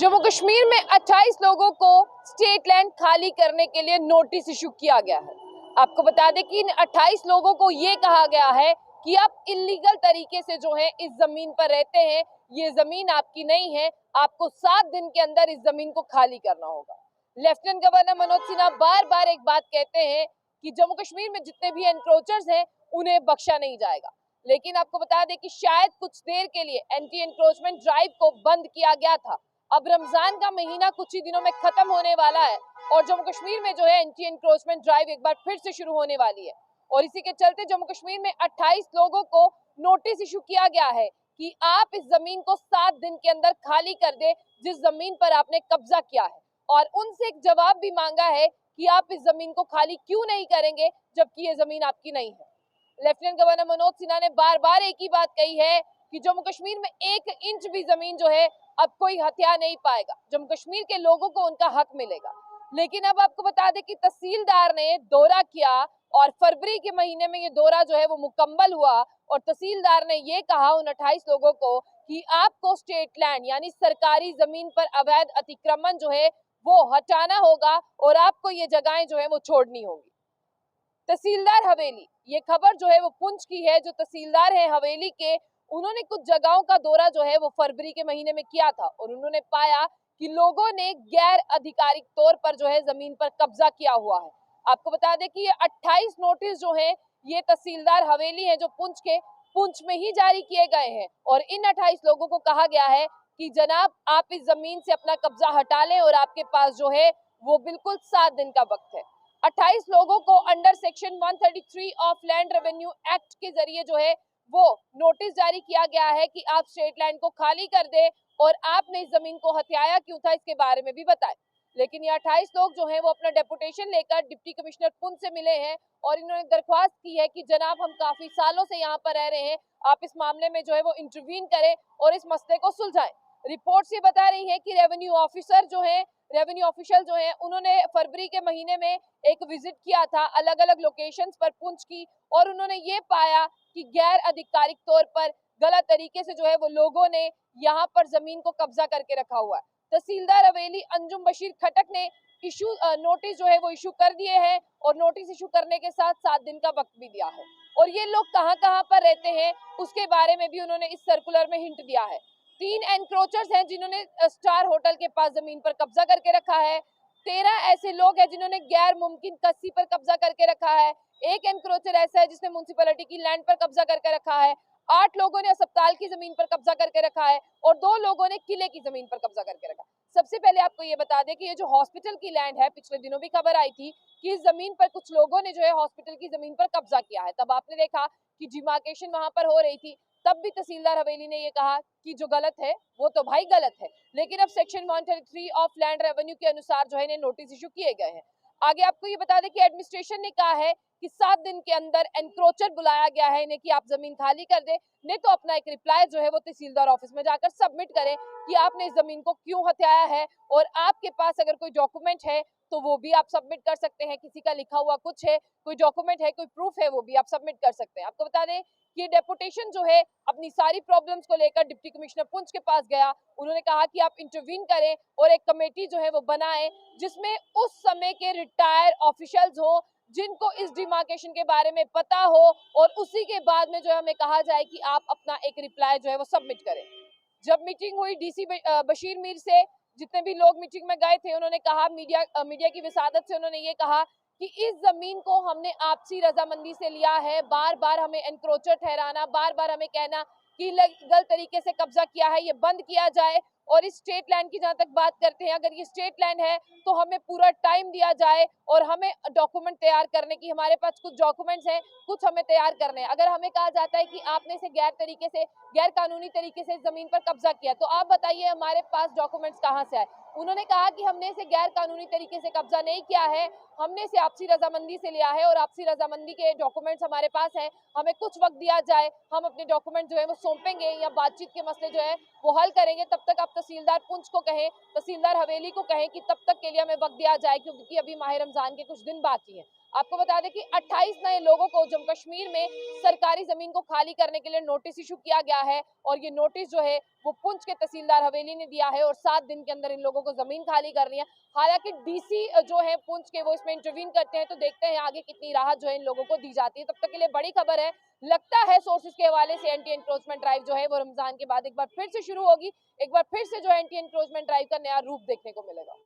जम्मू कश्मीर में 28 लोगों को स्टेट लैंड खाली करने के लिए नोटिस इशू किया गया है। आपको बता दें कि इन 28 लोगों को ये कहा गया है कि आप इलीगल तरीके से जो है इस जमीन पर रहते हैं, ये जमीन आपकी नहीं है, आपको 7 दिन के अंदर इस जमीन को खाली करना होगा। लेफ्टिनेंट गवर्नर मनोज सिन्हा बार बार एक बात कहते हैं कि जम्मू कश्मीर में जितने भी एनक्रोचर्स हैं उन्हें बख्शा नहीं जाएगा, लेकिन आपको बता दें कि शायद कुछ देर के लिए एंटी एनक्रोचमेंट ड्राइव को बंद किया गया था। अब रमजान का महीना कुछ ही दिनों में खत्म होने वाला है और जम्मू कश्मीर में जो है एंटी एनक्रोचमेंट ड्राइव एक बार फिर से शुरू होने वाली है और इसी के चलते जम्मू कश्मीर में 28 लोगों को नोटिस इशू किया गया है कि आप इस जमीन को 7 दिन के अंदर खाली कर दे जिस जमीन पर आपने कब्जा किया है, और उनसे एक जवाब भी मांगा है कि आप इस जमीन को खाली क्यों नहीं करेंगे जबकि ये जमीन आपकी नहीं है। लेफ्टिनेंट गवर्नर मनोज सिन्हा ने बार बार एक ही बात कही है कि जम्मू कश्मीर में 1 इंच भी जमीन जो है अब कोई हथिया नहीं पाएगा, जम्मू कश्मीर के लोगों को उनका हक मिलेगा। लेकिन अब आपको बता दें कि तहसीलदार ने दौरा किया और फरवरी के महीने में ये दौरा जो है वो मुकम्मल हुआ और तहसीलदार ने ये कहा उन 28 लोगों को कि आपको स्टेट लैंड यानी सरकारी जमीन पर अवैध अतिक्रमण जो है वो हटाना होगा और आपको ये जगहें जो है वो छोड़नी होगी। तहसीलदार हवेली, ये खबर जो है वो पुंछ की है। जो तहसीलदार है हवेली के, उन्होंने कुछ जगहों का दौरा जो है वो फरवरी के महीने में किया था और उन्होंने पाया कि लोगों ने गैर आधिकारिक तौर पर जो है जमीन पर कब्जा किया हुआ है। आपको बता दें कि ये 28 नोटिस जो है ये तहसीलदार हवेली है जो पुंछ में ही जारी किए गए हैं और इन 28 लोगों को कहा गया है कि जनाब आप इस जमीन से अपना कब्जा हटा लें और आपके पास जो है वो बिल्कुल 7 दिन का वक्त है। 28 लोगों को under section 133 of land revenue act के जरिए जो है वो नोटिस जारी किया गया है कि आप स्टेट लैंड को खाली कर दे और आपने इस जमीन को हथियाया क्यों था इसके बारे में भी बताएं। लेकिन ये 28 लोग जो हैं वो अपना डेपुटेशन लेकर डिप्टी कमिश्नर पुंछ से मिले हैं और इन्होंने दरख्वास्त की है कि जनाब हम काफी सालों से यहाँ पर रह रहे हैं, आप इस मामले में जो है वो इंटरवीन करें और इस मसले को सुलझाएं। रिपोर्ट्स ये बता रही है कि रेवेन्यू ऑफिसर जो है उन्होंने फरवरी के महीने में एक विजिट किया था अलग अलग लोकेशंस पर पुंछ की और उन्होंने ये पाया कि गैर आधिकारिक तौर पर गलत तरीके से जो है वो लोगों ने यहाँ पर जमीन को कब्जा करके रखा हुआ है। तहसीलदार हवेली अंजुम बशीर खटक ने नोटिस जो है वो इशू कर दिए हैं और नोटिस इशू करने के साथ 7 दिन का वक्त भी दिया है और ये लोग कहाँ कहाँ पर रहते हैं उसके बारे में भी उन्होंने इस सर्कुलर में हिंट दिया है। 3 एनक्रोचर्स हैं जिन्होंने स्टार होटल के पास जमीन पर कब्जा करके रखा है। 13 ऐसे लोग हैं जिन्होंने गैर मुमकिन कस्सी पर कब्जा करके रखा है। 1 एनक्रोचर ऐसा है जिसने म्युनिसिपैलिटी की लैंड पर कब्जा करके रखा है। 8 लोगों ने अस्पताल की जमीन पर कब्जा करके रखा है और 2 लोगों ने किले की जमीन पर कब्जा करके रखा है। सबसे पहले आपको ये बता दें कि ये जो हॉस्पिटल की लैंड है, पिछले दिनों भी खबर आई थी कि इस जमीन पर कुछ लोगों ने जो है हॉस्पिटल की जमीन पर कब्जा किया है। तब आपने देखा कि डिमार्केशन वहां पर हो रही थी, तब भी तहसीलदार हवेली ने ये कहा कि जो गलत है वो तो भाई गलत है, लेकिन अब सेक्शन 133 ऑफ लैंड रेवेन्यू के अनुसार जो है इन्हें नोटिस इशू किए गए हैं। आगे आपको ये बता दें कि एडमिनिस्ट्रेशन ने कहा है कि 7 दिन के अंदर एनक्रोचर बुलाया गया है इन्हें कि आप जमीन खाली कर दे, नहीं तो अपना एक रिप्लाई जो है वो तहसीलदार ऑफिस में जाकर सबमिट करें कि आपने इस जमीन को क्यों हथियाया है और आपके पास अगर कोई डॉक्यूमेंट है तो वो भी आप सबमिट कर सकते हैं। किसी का लिखा हुआ कुछ है, कोई डॉक्यूमेंट है, कोई प्रूफ है, वो भी आप सबमिट कर सकते हैं। आपको बता दें कि डेपुटेशन जो है अपनी सारी प्रॉब्लम्स को लेकर डिप्टी कमिश्नर पुंछ के पास गया। उन्होंने कहा कि आप इंटरवीन करें और एक कमेटी जो है वो बनाएं जिसमें उस समय के रिटायर ऑफिशियल्स हो जिनको इस डिमार्केशन के बारे में पता हो और उसी के बाद में जो हमें कहा जाए कि आप अपना एक रिप्लाई जो है वो सबमिट करें। जब मीटिंग हुई डीसी बशीर मीर से, जितने भी लोग मीटिंग में गए थे, उन्होंने कहा मीडिया की विसादत से उन्होंने ये कहा कि इस जमीन को हमने आपसी रजामंदी से लिया है। बार बार हमें एनक्रोचर ठहराना, बार बार हमें कहना कि इलीगल तरीके से कब्जा किया है, ये बंद किया जाए। और इस स्टेट लैंड की जहां तक बात करते हैं, अगर ये स्टेट लैंड है तो हमें पूरा टाइम दिया जाए और हमें डॉक्यूमेंट तैयार करने की, हमारे पास कुछ डॉक्यूमेंट्स हैं, कुछ हमें तैयार करने हैं। अगर हमें कहा जाता है कि आपने इसे गैर कानूनी तरीके से जमीन पर कब्जा किया, तो आप बताइए हमारे पास डॉक्यूमेंट्स कहाँ से आए। उन्होंने कहा कि हमने इसे गैर कानूनी तरीके से कब्जा नहीं किया है, हमने इसे आपसी रजामंदी से लिया है और आपसी रजामंदी के डॉक्यूमेंट्स हमारे पास हैं। हमें कुछ वक्त दिया जाए, हम अपने डॉक्यूमेंट जो है वो सौंपेंगे या बातचीत के मसले जो है वो हल करेंगे। तब तक आप तहसीलदार पुंछ को कहें, तहसीलदार हवेली को कहें कि तब तक के लिए हमें वक्त दिया जाए, क्योंकि अभी माह रमजान के कुछ दिन बाकी हैं। आपको बता दें कि 28 नए लोगों को जम्मू कश्मीर में सरकारी जमीन को खाली करने के लिए नोटिस इशू किया गया है और ये नोटिस जो है वो पुंछ के तहसीलदार हवेली ने दिया है और 7 दिन के अंदर इन लोगों को जमीन खाली करनी है। हालांकि डीसी जो है पुंछ के वो इसमें इंटरवीन करते हैं, तो देखते हैं आगे कितनी राहत जो है इन लोगों को दी जाती है। तब तक के लिए बड़ी खबर है, लगता है सोर्सेज के हवाले से एंटी एनक्रोचमेंट ड्राइव जो है वो रमजान के बाद एक बार फिर से शुरू होगी, एक बार फिर से जो एंटी एनक्रोचमेंट ड्राइव का नया रूप देखने को मिलेगा।